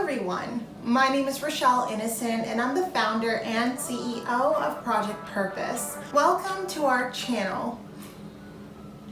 everyone, my name is Rochelle Innocent and I'm the founder and CEO of Project Purpose. Welcome to our channel.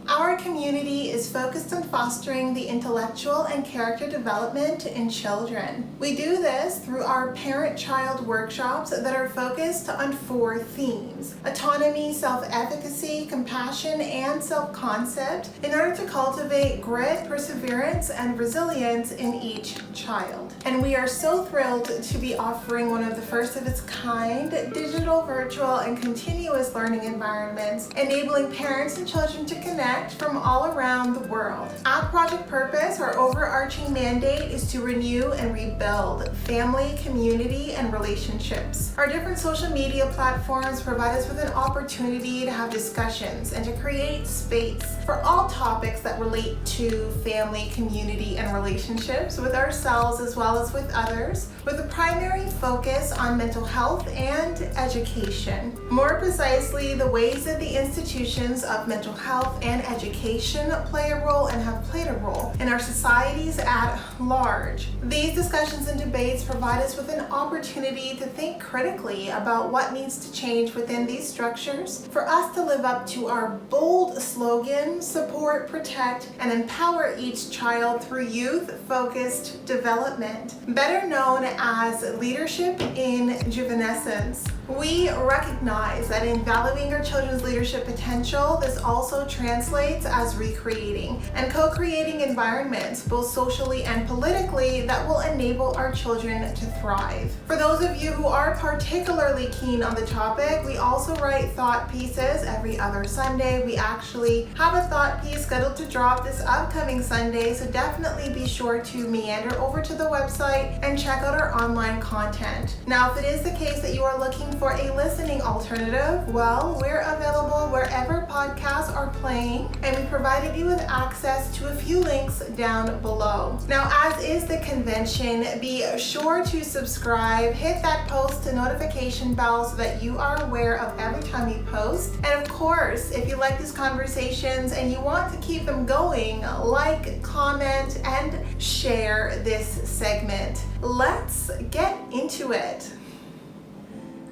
Our community is focused on fostering the intellectual and character development in children. We do this through our parent-child workshops that are focused on 4 themes: autonomy, self-efficacy, compassion, and self-concept, in order to cultivate grit, perseverance, and resilience in each child. And we are so thrilled to be offering one of the first of its kind digital, virtual, and continuous learning environments, enabling parents and children to connect from all around the world. At Project Purpose, our overarching mandate is to renew and rebuild family, community, and relationships. Our different social media platforms provide us with an opportunity to have discussions and to create space for all topics that relate to family, community, and relationships with ourselves as well as with others, with a primary focus on mental health and education. More precisely, the ways that the institutions of mental health and education play a role and have played a role in our societies at large. These discussions and debates provide us with an opportunity to think critically about what needs to change within these structures for us to live up to our bold slogan: support, protect, and empower each child through youth-focused development, better known as leadership in juvenescence. We recognize that in valuing our children's leadership potential, this also translates as recreating and co-creating environments, both socially and politically, that will enable our children to thrive. For those of you who are particularly keen on the topic, we also write thought pieces every other Sunday. We actually have a thought piece scheduled to drop this upcoming Sunday, so definitely be sure to meander over to the website and check out our online content. Now, if it is the case that you are looking for a listening alternative, well, we're available wherever podcasts are playing, and we provided you with access to a few links down below. Now, as is the convention, be sure to subscribe, hit that post to notification bell so that you are aware of every time we post. And of course, if you like these conversations and you want to keep them going, like, comment, and share this segment. Let's get into it.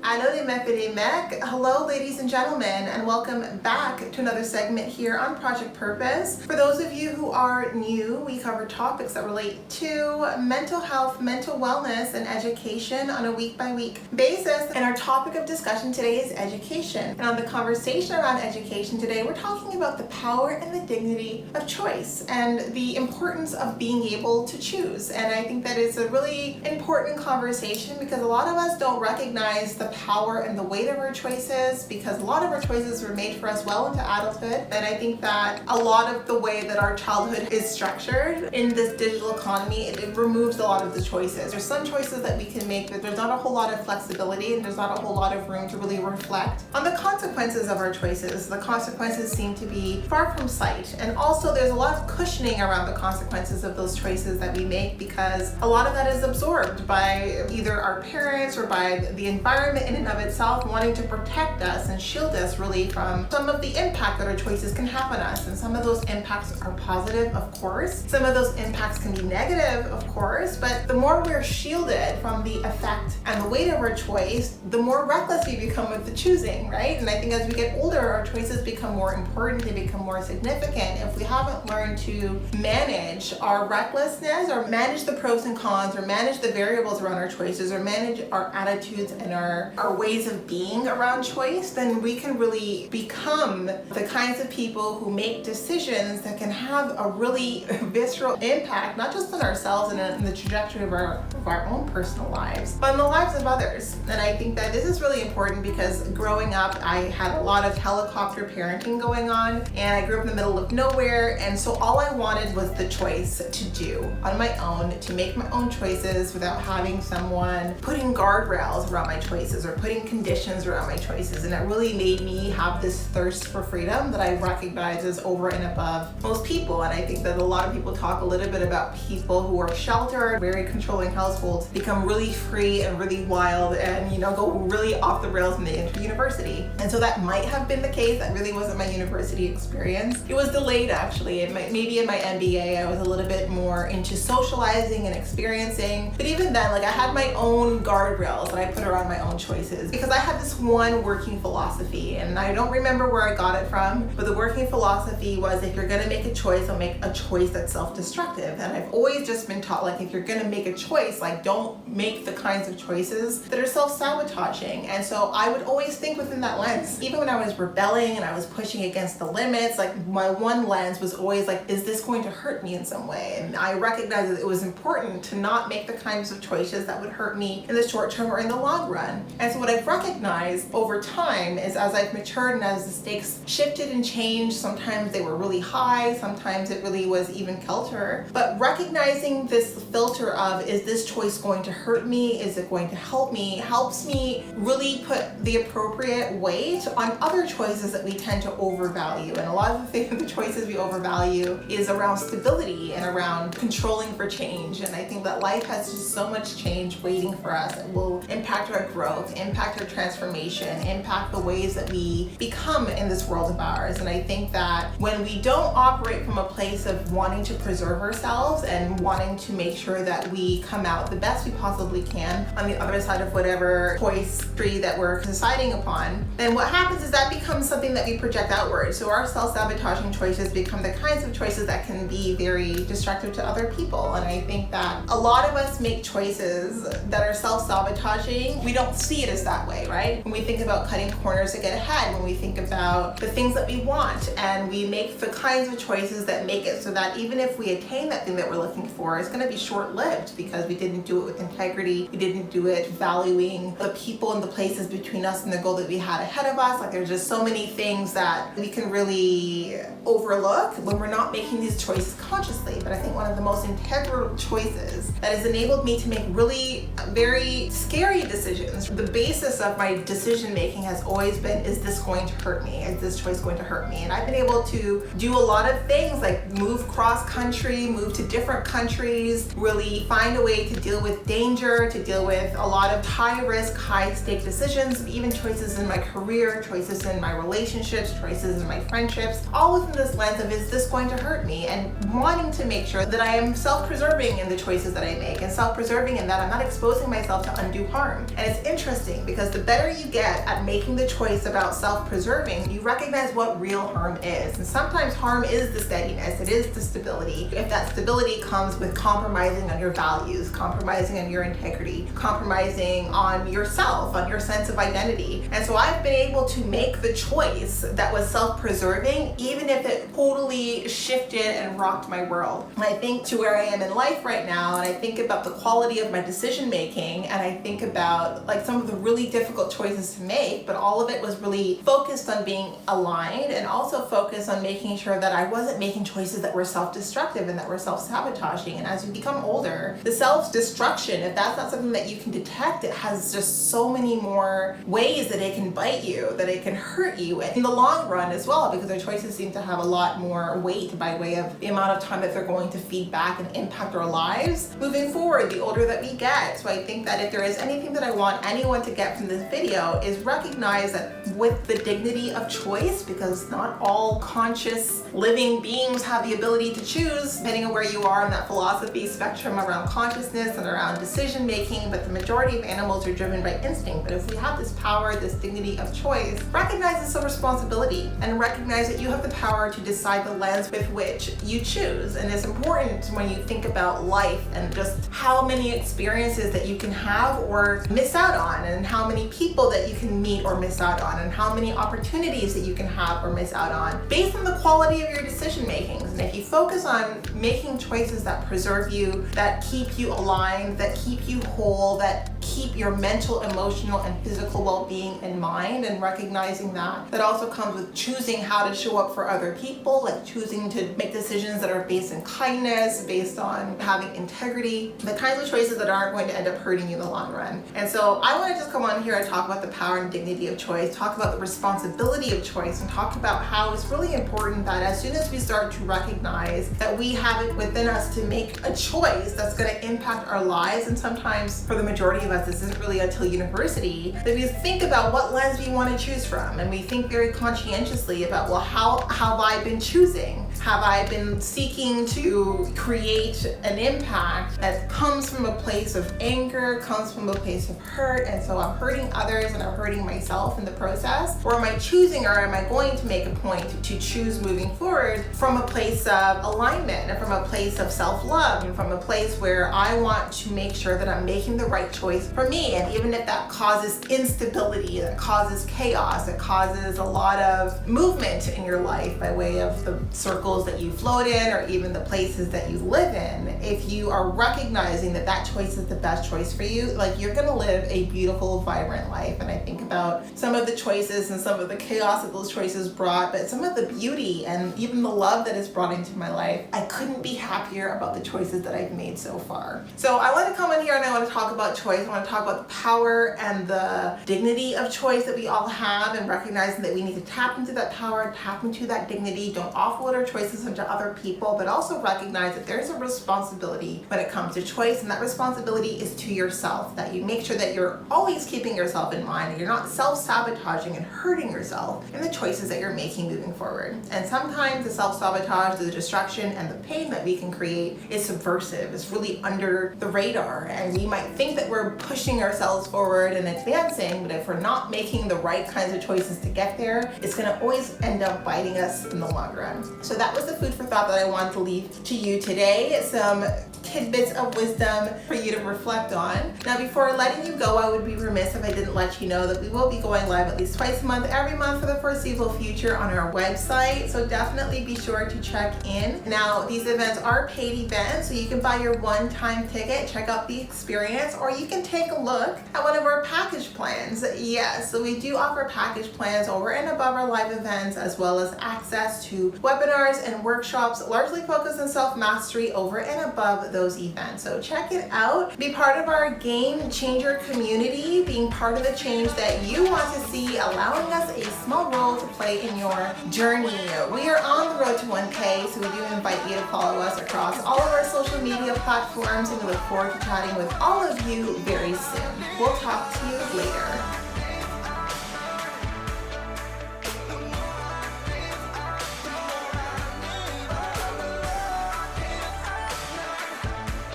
Hello, ladies and gentlemen, and welcome back to another segment here on Project Purpose. For those of you who are new, we cover topics that relate to mental health, mental wellness, and education on a week-by-week basis. And our topic of discussion today is education. And on the conversation around education today, we're talking about the power and the dignity of choice and the importance of being able to choose. And I think that is a really important conversation because a lot of us don't recognize the power and the weight of our choices, because a lot of our choices were made for us well into adulthood. And I think that a lot of the way that our childhood is structured in this digital economy, it removes a lot of the choices. There's some choices that we can make, but there's not a whole lot of flexibility and there's not a whole lot of room to really reflect on the consequences of our choices. The consequences seem to be far from sight. And also there's a lot of cushioning around the consequences of those choices that we make, because a lot of that is absorbed by either our parents or by the environment in and of itself, wanting to protect us and shield us really from some of the impact that our choices can have on us. And some of those impacts are positive, of course. Some of those impacts can be negative, of course, but the more we're shielded from the effect and the weight of our choice, the more reckless we become with the choosing, right? And I think as we get older, our choices become more important, they become more significant. If we haven't learned to manage our recklessness, or manage the pros and cons, or manage the variables around our choices, or manage our attitudes and our ways of being around choice, then we can really become the kinds of people who make decisions that can have a really visceral impact, not just on ourselves and in the trajectory of our own personal lives, but in the lives of others. And I think that this is really important because growing up, I had a lot of helicopter parenting going on, and I grew up in the middle of nowhere, and so all I wanted was the choice to do on my own, to make my own choices without having someone putting guardrails around my choices, choices or putting conditions around my choices. And it really made me have this thirst for freedom that I recognize is over and above most people. And I think that a lot of people talk a little bit about people who are sheltered, very controlling households, become really free and really wild and, go really off the rails when they enter university. And so that might have been the case. That really wasn't my university experience. It was delayed, actually. Maybe in my MBA, I was a little bit more into socializing and experiencing. But even then, I had my own guardrails that I put around my own choices, because I had this one working philosophy, and I don't remember where I got it from, but the working philosophy was, if you're gonna make a choice, I'll make a choice that's self-destructive. And I've always just been taught, if you're gonna make a choice, don't make the kinds of choices that are self-sabotaging. And so I would always think within that lens. Even when I was rebelling and I was pushing against the limits, my one lens was always is this going to hurt me in some way? And I recognized that it was important to not make the kinds of choices that would hurt me in the short term or in the long run. And so what I've recognized over time is, as I've matured and as the stakes shifted and changed, sometimes they were really high, sometimes it really was even kilter, but recognizing this filter of, is this choice going to hurt me? Is it going to help me? Helps me really put the appropriate weight on other choices that we tend to overvalue. And a lot of the choices we overvalue is around stability and around controlling for change. And I think that life has just so much change waiting for us. It will impact our growth, impact our transformation, impact the ways that we become in this world of ours. And I think that when we don't operate from a place of wanting to preserve ourselves and wanting to make sure that we come out the best we possibly can on the other side of whatever choice tree that we're deciding upon, then what happens is that becomes something that we project outward. So our self-sabotaging choices become the kinds of choices that can be very destructive to other people. And I think that a lot of us make choices that are self-sabotaging. We don't see it as that way, right? When we think about cutting corners to get ahead, when we think about the things that we want, and we make the kinds of choices that make it so that even if we attain that thing that we're looking for, it's going to be short-lived because we didn't do it with integrity. We didn't do it valuing the people and the places between us and the goal that we had ahead of us. There's just so many things that we can really overlook when we're not making these choices consciously. But I think one of the most integral choices that has enabled me to make really very scary decisions, the basis of my decision making has always been, is this going to hurt me? Is this choice going to hurt me? And I've been able to do a lot of things, like move cross country, move to different countries, really find a way to deal with danger, to deal with a lot of high risk, high stake decisions, even choices in my career, choices in my relationships, choices in my friendships, all within this lens of, is this going to hurt me? And wanting to make sure that I am self-preserving in the choices that I make, and self-preserving in that I'm not exposing myself to undue harm. And it's interesting because the better you get at making the choice about self-preserving, you recognize what real harm is. And sometimes harm is the steadiness, it is the stability. If that stability comes with compromising on your values, compromising on your integrity, compromising on yourself, on your sense of identity. And so I've been able to make the choice that was self-preserving, even if it totally shifted and rocked my world. And I think to where I am in life right now, and I think about the quality of my decision making, and I think about some of the really difficult choices to make, but all of it was really focused on being aligned and also focused on making sure that I wasn't making choices that were self-destructive and that were self-sabotaging. And as you become older, the self-destruction, if that's not something that you can detect, it has just so many more ways that it can bite you, that it can hurt you in the long run as well, because our choices seem to have a lot more weight by way of the amount of time that they're going to feed back and impact our lives moving forward, the older that we get. So I think that if there is anything that I want anyone to get from this video, is recognize that with the dignity of choice, because not all conscious living beings have the ability to choose, depending on where you are in that philosophy spectrum around consciousness and around decision making, but the majority of animals are driven by instinct. But if we have this power, this dignity of choice, recognize it's a responsibility, and recognize that you have the power to decide the lens with which you choose. And it's important when you think about life and just how many experiences that you can have or miss out on, and how many people that you can meet or miss out on, and how many opportunities that you can have or miss out on based on the quality of your decision makings. And if you focus on making choices that preserve you, that keep you aligned, that keep you whole, that keep keep your mental, emotional, and physical well-being in mind, and recognizing that also comes with choosing how to show up for other people, like choosing to make decisions that are based in kindness, based on having integrity, the kinds of choices that aren't going to end up hurting you in the long run. And so I want to just come on here and talk about the power and dignity of choice, talk about the responsibility of choice, and talk about how it's really important that as soon as we start to recognize that we have it within us to make a choice that's going to impact our lives, and sometimes for the majority of us this isn't really until university, that we think about what lens we want to choose from, and we think very conscientiously about, well, how have I been choosing? Have I been seeking to create an impact that comes from a place of anger, comes from a place of hurt, and so I'm hurting others and I'm hurting myself in the process? Or am I choosing, or am I going to make a point to choose moving forward from a place of alignment and from a place of self-love and from a place where I want to make sure that I'm making the right choice for me? And even if that causes instability, that causes chaos, that causes a lot of movement in your life by way of the circles that you float in or even the places that you live in, if you are recognizing that that choice is the best choice for you, like, you're gonna live a beautiful, vibrant life. And I think about some of the choices and some of the chaos that those choices brought, but some of the beauty and even the love that it's brought into my life. I couldn't be happier about the choices that I've made so far. So I want to come in here and I want to talk about choice. I want to talk about the power and the dignity of choice that we all have, and recognizing that we need to tap into that power, tap into that dignity. Don't offload our choices onto other people, but also recognize that there's a responsibility when it comes to choice, and that responsibility is to yourself, that you make sure that you're always keeping yourself in mind and you're not self-sabotaging and hurting yourself in the choices that you're making moving forward. And sometimes the self-sabotage, the destruction, and the pain that we can create is subversive. It's really under the radar, and we might think that we're pushing ourselves forward and advancing, but if we're not making the right kinds of choices to get there, it's going to always end up biting us in the long run. So that was the food for thought that I wanted to leave to you today. Some tidbits of wisdom for you to reflect on. Now, before letting you go, I would be remiss if I didn't let you know that we will be going live at least twice a month, every month for the foreseeable future on our website. So definitely be sure to check in. Now, these events are paid events, so you can buy your one-time ticket, check out the experience, or you can take a look at one of our package plans. Yes, so we do offer package plans over and above our live events, as well as access to webinars and workshops largely focused on self-mastery over and above those events. So check it out. Be part of our game changer community, being part of the change that you want to see, allowing us a small role to play in your journey. We are on the road to 1K, so we do invite you to follow us across all of our social media platforms, and we look forward to chatting with all of you very soon. We'll talk to you later.